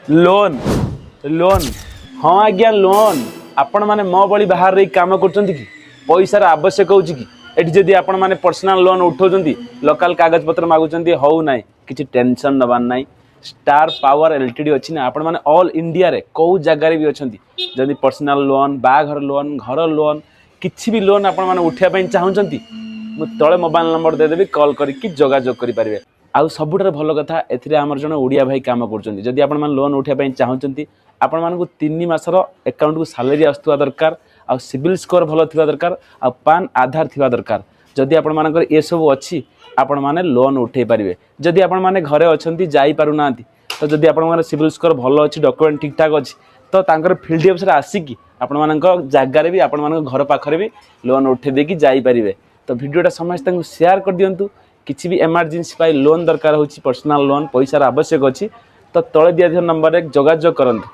Loan loan हाँ आज्ञा loan आपण मैंने मो बड़ी बाहर रही काम कर पैसार आवश्यक हो जदि आपण मैंने पर्सनाल लोन उठाउछंती लोकल कागज पत्र मागुछंती हौ ना किसी टेंशन नबार ना स्टार पावर एलटीडी अच्छी ना आपण मैंने ऑल इंडिया रे कौ जगार भी अच्छा जदि पर्सनाल लोन बाघर लोन घर लोन किसी भी लोन आपण मैंने उठाई चाहूँगी तले मोबाइल नंबर देदेवी कॉल करके जोगाजोग करेंगे आउ सबुठार भल कथा एमर जन ओडिया भाई काम कर आपण मैंने लोन उठाई चाहूँगी आपण मानक 3 मासर अकाउंट को सैलरी आसुवा दरकार आ सिविल स्कोर भल थिबा दरकार आ पान आधार थिबा दरकार जदि आपण मानकर ये सब अच्छी आपण माने लोन उठे पारिबे जदि आपण माने घरे अछंती जाई पारु नांती तो जदि आपण माने सिविल स्कोर भल अच्छी डॉक्यूमेंट ठीक ठाक अच्छी तो तांकर फील्ड ऑफिसर आसिकी आपण मानक जगार भी आपण मानक घर पाखरे भी लोन उठे देकी जाई पारिबे तो वीडियोटा समस्त शेयर कर दियंतु किसी भी इमरजेंसी पाई लोन दरकार होची पर्सनल लोन पैसार आवश्यक अच्छी तो तले दिया नंबर एक जोगाजोग करंतु।